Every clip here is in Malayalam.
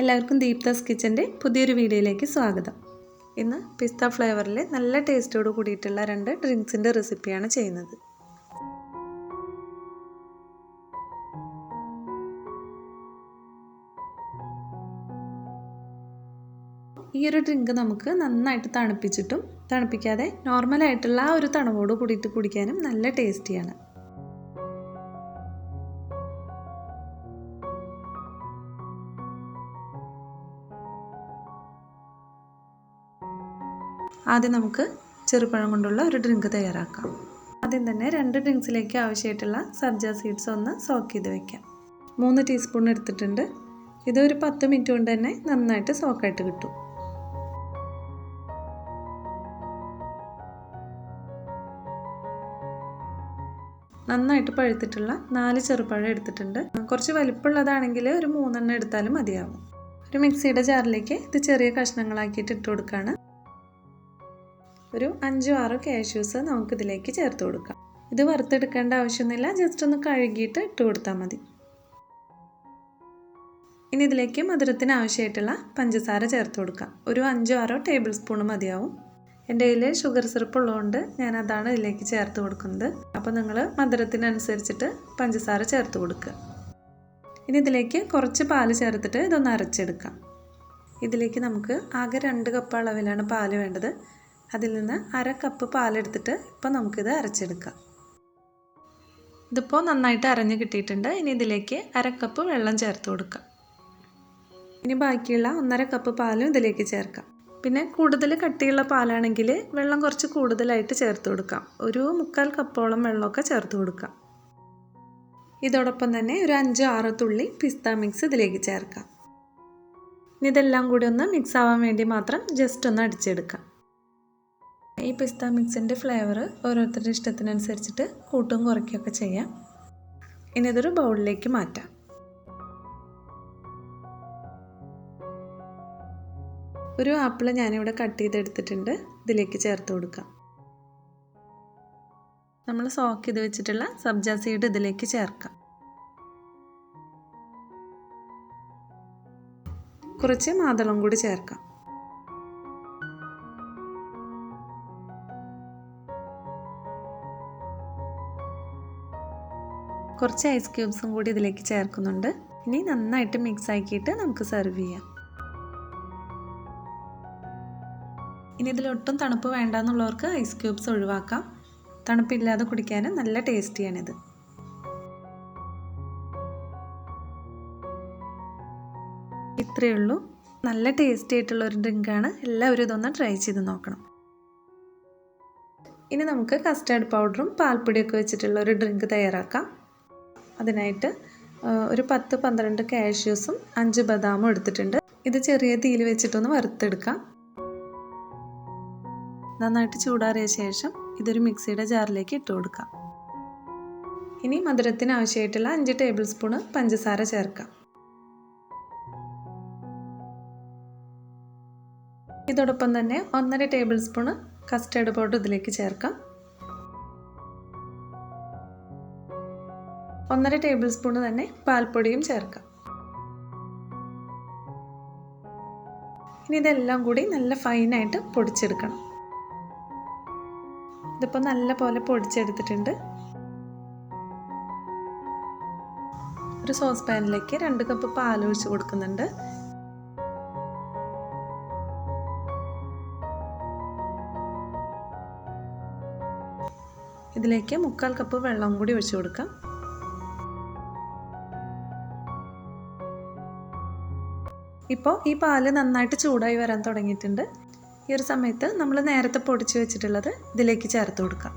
എല്ലാവർക്കും ദീപ്താസ് കിച്ചൻ്റെ പുതിയൊരു വീഡിയോയിലേക്ക് സ്വാഗതം. ഇന്ന് പിസ്ത ഫ്ലേവറിൽ നല്ല ടേസ്റ്റോട് കൂടിയിട്ടുള്ള 2 ഡ്രിങ്ക്സിൻ്റെ റെസിപ്പിയാണ് ചെയ്യുന്നത്. ഈ ഒരു ഡ്രിങ്ക് നമുക്ക് നന്നായിട്ട് തണുപ്പിച്ചിട്ടും തണുപ്പിക്കാതെ നോർമലായിട്ടുള്ള ആ ഒരു തണുപ്പോട് കൂടിയിട്ട് കുടിക്കാനും നല്ല ടേസ്റ്റിയാണ്. ആദ്യം നമുക്ക് ചെറുപഴം കൊണ്ടുള്ള ഒരു ഡ്രിങ്ക് തയ്യാറാക്കാം. ആദ്യം തന്നെ 2 ഡ്രിങ്ക്സിലേക്ക് ആവശ്യമായിട്ടുള്ള സബ്ജ സീഡ്സ് ഒന്ന് സോക്ക് ചെയ്ത് വെക്കാം. 3 ടീസ്പൂൺ എടുത്തിട്ടുണ്ട്. ഇതൊരു 10 മിനിറ്റ് കൊണ്ട് തന്നെ നന്നായിട്ട് സോക്കായിട്ട് കിട്ടും. നന്നായിട്ട് പഴുത്തിട്ടുള്ള 4 ചെറുപഴം എടുത്തിട്ടുണ്ട്. കുറച്ച് വലിപ്പമുള്ളതാണെങ്കിൽ ഒരു 3 എണ്ണം എടുത്താലും മതിയാവും. ഒരു മിക്സിയുടെ ജാറിലേക്ക് ഇത് ചെറിയ കഷ്ണങ്ങളാക്കിയിട്ട് ഇട്ട് കൊടുക്കുകയാണ്. ഒരു 5-6 കാഷ്യൂസ് നമുക്കിതിലേക്ക് ചേർത്ത് കൊടുക്കാം. ഇത് വറുത്തെടുക്കേണ്ട ആവശ്യമൊന്നുമില്ല, ജസ്റ്റ് ഒന്ന് കഴുകിയിട്ട് ഇട്ട് കൊടുത്താൽ മതി. ഇനി ഇതിലേക്ക് മധുരത്തിന് ആവശ്യമായിട്ടുള്ള പഞ്ചസാര ചേർത്ത് കൊടുക്കാം. ഒരു 5-6 ടേബിൾ സ്പൂൺ മതിയാവും. എൻ്റെ കയ്യിൽ ഷുഗർ സിറപ്പ് ഉള്ളതുകൊണ്ട് ഞാൻ അതാണ് ഇതിലേക്ക് ചേർത്ത് കൊടുക്കുന്നത്. അപ്പോൾ നിങ്ങൾ മധുരത്തിനനുസരിച്ചിട്ട് പഞ്ചസാര ചേർത്ത് കൊടുക്കുക. ഇനി ഇതിലേക്ക് കുറച്ച് പാല് ചേർത്തിട്ട് ഇതൊന്ന് അരച്ചെടുക്കാം. ഇതിലേക്ക് നമുക്ക് ആകെ 2 കപ്പ് അളവിലാണ് പാല് വേണ്ടത്. അതിൽ നിന്ന് 1/2 കപ്പ് പാലെടുത്തിട്ട് ഇപ്പോൾ നമുക്കിത് അരച്ചെടുക്കാം. ഇതിപ്പോൾ നന്നായിട്ട് അരഞ്ഞ് കിട്ടിയിട്ടുണ്ട്. ഇനി ഇതിലേക്ക് 1/2 കപ്പ് വെള്ളം ചേർത്ത് കൊടുക്കാം. ഇനി ബാക്കിയുള്ള 1/2 കപ്പ് പാലും ഇതിലേക്ക് ചേർക്കാം. പിന്നെ കൂടുതൽ കട്ടിയുള്ള പാലാണെങ്കിൽ വെള്ളം കുറച്ച് കൂടുതലായിട്ട് ചേർത്ത് കൊടുക്കാം. ഒരു 3/4 കപ്പോളം വെള്ളമൊക്കെ ചേർത്ത് കൊടുക്കാം. ഇതോടൊപ്പം തന്നെ ഒരു 5-6 തുള്ളി പിസ്ത മിക്സ് ഇതിലേക്ക് ചേർക്കാം. ഇനി ഇതെല്ലാം കൂടി ഒന്ന് മിക്സ് ആവാൻ വേണ്ടി മാത്രം ജസ്റ്റ് ഒന്ന് അടിച്ചെടുക്കാം. ഈ പിസ്ത മിക്സിൻ്റെ ഫ്ലേവർ ഓരോരുത്തരുടെ ഇഷ്ടത്തിനനുസരിച്ചിട്ട് കൂട്ടും കുറയ്ക്കുകയൊക്കെ ചെയ്യാം. ഇനി ഇതൊരു ബൗളിലേക്ക് മാറ്റാം. ഒരു ആപ്പിൾ ഞാനിവിടെ കട്ട് ചെയ്തെടുത്തിട്ടുണ്ട്. ഇതിലേക്ക് ചേർത്ത് കൊടുക്കാം. നമ്മൾ സോക്ക് ചെയ്ത് വെച്ചിട്ടുള്ള സബ്ജ സീഡ് ഇതിലേക്ക് ചേർക്കാം. കുറച്ച് മാതളം കൂടി ചേർക്കാം. കുറച്ച് ഐസ് ക്യൂബ്സും കൂടി ഇതിലേക്ക് ചേർക്കുന്നുണ്ട്. ഇനി നന്നായിട്ട് മിക്സ് ആക്കിയിട്ട് നമുക്ക് സെർവ് ചെയ്യാം. ഇനി ഇതിലൊട്ടും തണുപ്പ് വേണ്ടെന്നുള്ളവർക്ക് ഐസ് ക്യൂബ്സ് ഒഴിവാക്കാം. തണുപ്പില്ലാതെ കുടിക്കാൻ നല്ല ടേസ്റ്റിയാണിത്. ഇത്രയേ ഉള്ളൂ. നല്ല ടേസ്റ്റി ആയിട്ടുള്ള ഒരു ഡ്രിങ്കാണ്. എല്ലാവരും ഇതൊന്ന് ട്രൈ ചെയ്ത് നോക്കണം. ഇനി നമുക്ക് കസ്റ്റാർഡ് പൗഡറും പാൽപ്പൊടിയൊക്കെ വെച്ചിട്ടുള്ള ഒരു ഡ്രിങ്ക് തയ്യാറാക്കാം. അതിനായിട്ട് ഒരു 10-12 കാഷ്യൂസും 5 ബദാമും എടുത്തിട്ടുണ്ട്. ഇത് ചെറിയ തീയിൽ വെച്ചിട്ടൊന്ന് വറുത്തെടുക്കാം. നന്നായിട്ട് ചൂടാറിയ ശേഷം ഇതൊരു മിക്സിയുടെ ജാറിലേക്ക് ഇട്ട് കൊടുക്കാം. ഇനി മധുരത്തിന് ആവശ്യമായിട്ടുള്ള 5 ടേബിൾ സ്പൂണ് പഞ്ചസാര ചേർക്കാം. ഇതോടൊപ്പം തന്നെ 1.5 ടേബിൾ സ്പൂണ് കസ്റ്റർഡ് പൗഡർ ഇതിലേക്ക് ചേർക്കാം. 1.5 ടേബിൾ സ്പൂണ് തന്നെ പാൽപ്പൊടിയും ചേർക്കാം. ഇനി ഇതെല്ലാം കൂടി നല്ല ഫൈനായിട്ട് പൊടിച്ചെടുക്കണം. ഇതിപ്പോൾ നല്ല പോലെ പൊടിച്ചെടുത്തിട്ടുണ്ട്. ഒരു സോസ് പാനിലേക്ക് 2 കപ്പ് പാൽ ഒഴിച്ച് കൊടുക്കുന്നുണ്ട്. ഇതിലേക്ക് 3/4 കപ്പ് വെള്ളം കൂടി ഒഴിച്ച് കൊടുക്കാം. ഇപ്പോൾ ഈ പാല് നന്നായിട്ട് ചൂടായി വരാൻ തുടങ്ങിയിട്ടുണ്ട്. ഈ ഒരു സമയത്ത് നമ്മൾ നേരത്തെ പൊടിച്ച് വെച്ചിട്ടുള്ളത് ഇതിലേക്ക് ചേർത്ത് കൊടുക്കാം.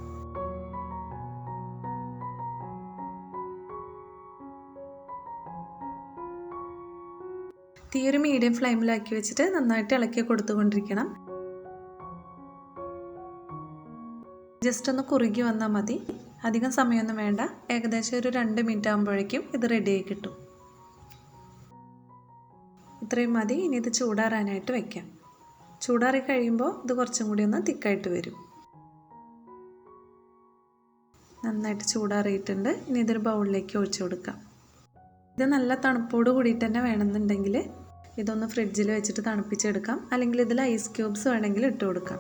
തീ ഒരു മീഡിയം ഫ്ലെയിമിലാക്കി വെച്ചിട്ട് നന്നായിട്ട് ഇളക്കി കൊടുത്തുകൊണ്ടിരിക്കണം. ജസ്റ്റ് ഒന്ന് കുറുകി വന്നാൽ മതി. അധികം സമയമൊന്നും വേണ്ട. ഏകദേശം ഒരു 2 മിനിറ്റ് ആകുമ്പോഴേക്കും ഇത് റെഡിയായി കിട്ടും. ഇത്രയും മതി. ഇനി ഇത് ചൂടാറാനായിട്ട് വെക്കാം. ചൂടാറി കഴിയുമ്പോൾ ഇത് കുറച്ചും കൂടി ഒന്ന് തിക്കായിട്ട് വരും. നന്നായിട്ട് ചൂടാറിയിട്ടുണ്ട്. ഇനി ഇതൊരു ബൗളിലേക്ക് ഒഴിച്ചു കൊടുക്കാം. ഇത് നല്ല തണുപ്പോട് കൂടിയിട്ട് തന്നെ വേണമെന്നുണ്ടെങ്കിൽ ഇതൊന്ന് ഫ്രിഡ്ജിൽ വെച്ചിട്ട് തണുപ്പിച്ചെടുക്കാം, അല്ലെങ്കിൽ ഇതിൽ ഐസ് ക്യൂബ്സ് വേണമെങ്കിൽ ഇട്ട് കൊടുക്കാം.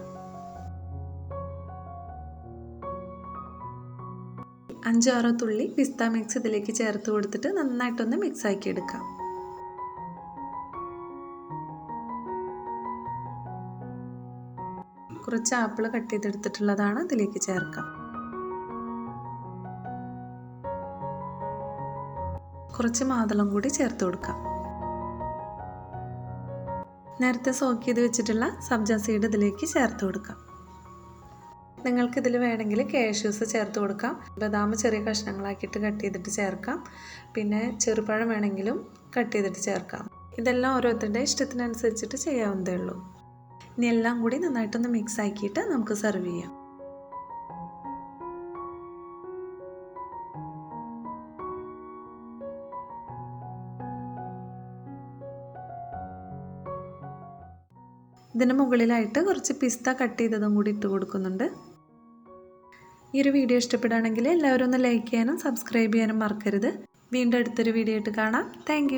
5-6 തുള്ളി പിസ്ത മിക്സ് ഇതിലേക്ക് ചേർത്ത് കൊടുത്തിട്ട് നന്നായിട്ടൊന്ന് മിക്സ് ആക്കി എടുക്കാം. കുറച്ച് ആപ്പിൾ കട്ട് ചെയ്തെടുത്തിട്ടുള്ളതാണ് ഇതിലേക്ക് ചേർക്കാം. കുറച്ച് മാതളം കൂടി ചേർത്ത് കൊടുക്കാം. നേരത്തെ സോക്ക് ചെയ്ത് വെച്ചിട്ടുള്ള സബ്ജ സീഡ് ഇതിലേക്ക് ചേർത്ത് കൊടുക്കാം. നിങ്ങൾക്കിതിൽ വേണമെങ്കിൽ കാഷ്യൂസ് ചേർത്ത് കൊടുക്കാം. ബദാം ചെറിയ കഷ്ണങ്ങളാക്കിയിട്ട് കട്ട് ചെയ്തിട്ട് ചേർക്കാം. പിന്നെ ചെറുപഴം വേണമെങ്കിലും കട്ട് ചെയ്തിട്ട് ചേർക്കാം. ഇതെല്ലാം ഓരോരുത്തരുടെ ഇഷ്ടത്തിനനുസരിച്ചിട്ട് ചെയ്യാവുന്നതേ ഉള്ളൂ. ഇനി എല്ലാം കൂടി നന്നായിട്ടൊന്ന് മിക്സ് ആക്കിയിട്ട് നമുക്ക് സെർവ് ചെയ്യാം. ഇതിന് മുകളിലായിട്ട് കുറച്ച് പിസ്ത കട്ട് ചെയ്തതും കൂടി ഇട്ട് കൊടുക്കുന്നുണ്ട്. ഈ ഒരു വീഡിയോ ഇഷ്ടപ്പെടുകയാണെങ്കിൽ എല്ലാവരും ഒന്ന് ലൈക്ക് ചെയ്യാനും സബ്സ്ക്രൈബ് ചെയ്യാനും മറക്കരുത്. വീണ്ടും അടുത്തൊരു വീഡിയോ ആയിട്ട് കാണാം. താങ്ക്